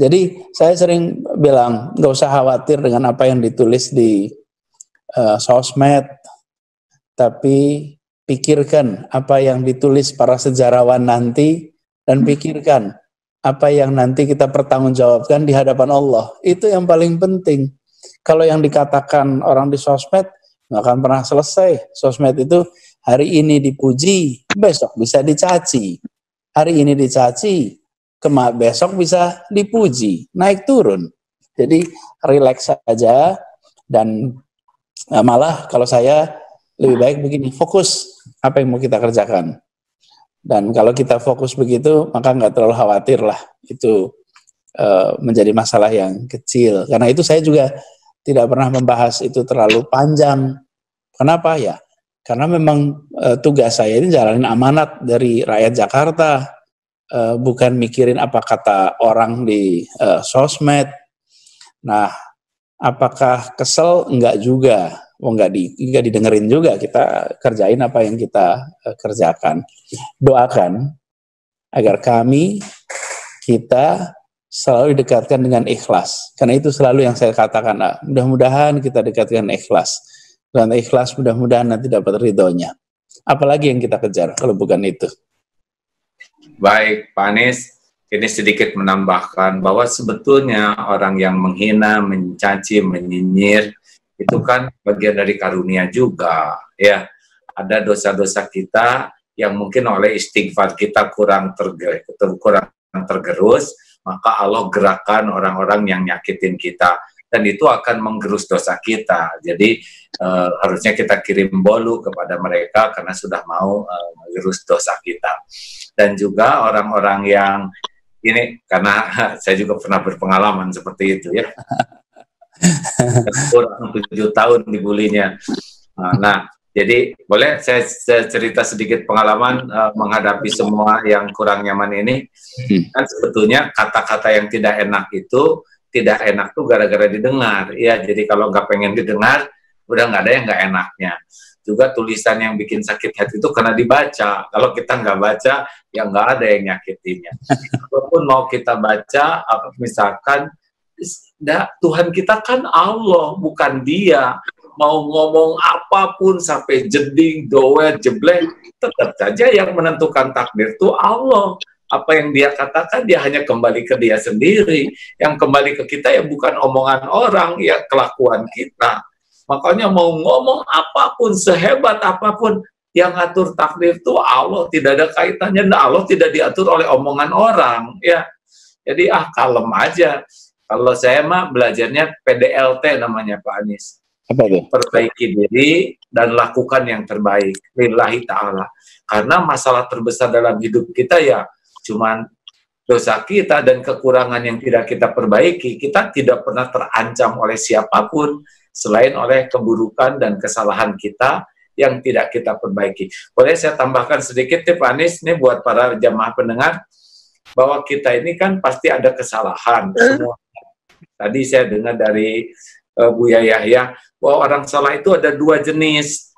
Jadi saya sering bilang, nggak usah khawatir dengan apa yang ditulis di sosmed, tapi pikirkan apa yang ditulis para sejarawan nanti, dan pikirkan apa yang nanti kita pertanggungjawabkan di hadapan Allah. Itu yang paling penting. Kalau yang dikatakan orang di sosmed, nggak akan pernah selesai. Sosmed itu hari ini dipuji, besok bisa dicaci. Hari ini dicaci, besok bisa dipuji, naik turun. Jadi relax saja, dan malah kalau saya lebih baik begini, fokus apa yang mau kita kerjakan. Dan kalau kita fokus begitu, maka nggak terlalu khawatir lah itu menjadi masalah yang kecil. Karena itu saya juga tidak pernah membahas itu terlalu panjang. Kenapa ya? Karena memang tugas saya ini jalanin amanat dari rakyat Jakarta. Bukan mikirin apa kata orang di sosmed. Nah, apakah kesel? Enggak juga. Enggak didengerin juga. Kita kerjain apa yang kita kerjakan. Doakan agar kita selalu didekatkan dengan ikhlas. Karena itu selalu yang saya katakan. Mudah-mudahan kita dekatkan ikhlas. Dan ikhlas mudah-mudahan nanti dapat ridhonya. Apalagi yang kita kejar kalau bukan itu. Baik, Pak Anies, ini sedikit menambahkan bahwa sebetulnya orang yang menghina, mencaci, menyinyir, itu kan bagian dari karunia juga. Ya, ada dosa-dosa kita yang mungkin oleh istighfar kita kurang tergerus, maka Allah gerakan orang-orang yang nyakitin kita. Dan itu akan menggerus dosa kita. Jadi harusnya kita kirim bolu kepada mereka karena sudah mau menggerus dosa kita. Dan juga orang-orang yang ini, karena saya juga pernah berpengalaman seperti itu ya. Kurang 7 tahun dibulinya. Nah, jadi boleh saya cerita sedikit pengalaman menghadapi semua yang kurang nyaman ini. Kan sebetulnya kata-kata yang tidak enak itu tidak enak tuh gara-gara didengar. Ya, jadi kalau nggak pengen didengar, udah nggak ada yang nggak enaknya. Juga tulisan yang bikin sakit hati itu karena dibaca. Kalau kita nggak baca, ya nggak ada yang nyakitinya. Walaupun mau kita baca, misalkan, Tuhan kita kan Allah, bukan Dia. Mau ngomong apapun sampai jeding, doer, jeblek, tetap saja yang menentukan takdir itu Allah. Apa yang Dia katakan, Dia hanya kembali ke Dia sendiri. Yang kembali ke kita ya bukan omongan orang, ya kelakuan kita. Makanya mau ngomong apapun, sehebat apapun, yang ngatur takdir itu Allah, tidak ada kaitannya. Allah tidak diatur oleh omongan orang. Ya, jadi kalem aja. Kalau saya mah belajarnya PDLT namanya, Pak Anies. Apa itu? Perbaiki diri dan lakukan yang terbaik lillahi ta'ala. Karena masalah terbesar dalam hidup kita ya cuman dosa kita dan kekurangan yang tidak kita perbaiki. Kita tidak pernah terancam oleh siapapun selain oleh keburukan dan kesalahan kita yang tidak kita perbaiki. Boleh saya tambahkan sedikit Pak Anies, ini buat para jamaah pendengar, bahwa kita ini kan pasti ada kesalahan semua. Tadi saya dengar dari Buya Yahya bahwa orang salah itu ada 2 jenis.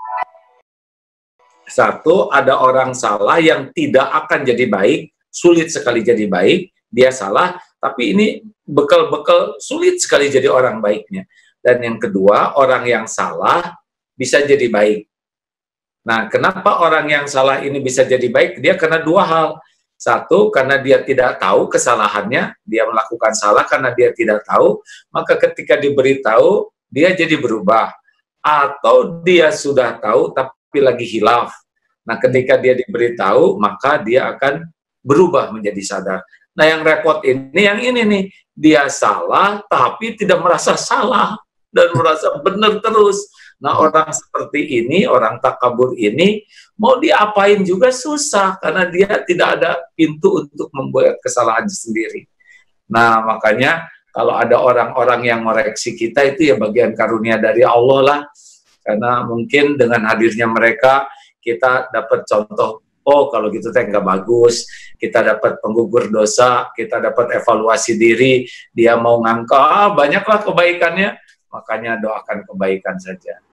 Satu, ada orang salah yang tidak akan jadi baik, sulit sekali jadi baik, dia salah, tapi ini bekal-bekal sulit sekali jadi orang baiknya. Dan yang kedua, orang yang salah bisa jadi baik. Nah, kenapa orang yang salah ini bisa jadi baik? Dia karena 2 hal. Satu, karena dia tidak tahu kesalahannya, dia melakukan salah karena dia tidak tahu, maka ketika diberitahu, dia jadi berubah. Atau dia sudah tahu tapi lagi hilaf. Nah, ketika dia diberitahu, maka dia akan berubah menjadi sadar. Nah, yang repot ini, yang ini nih, dia salah tapi tidak merasa salah dan merasa benar terus. Nah, orang seperti ini, orang takabur ini, mau diapain juga susah karena dia tidak ada pintu untuk membuat kesalahan sendiri. Nah, makanya kalau ada orang-orang yang mengoreksi kita itu ya bagian karunia dari Allah lah. Karena mungkin dengan hadirnya mereka kita dapat contoh, oh kalau gitu teh nggak bagus, kita dapat penggugur dosa, kita dapat evaluasi diri, dia mau ngangkat, banyaklah kebaikannya, makanya doakan kebaikan saja.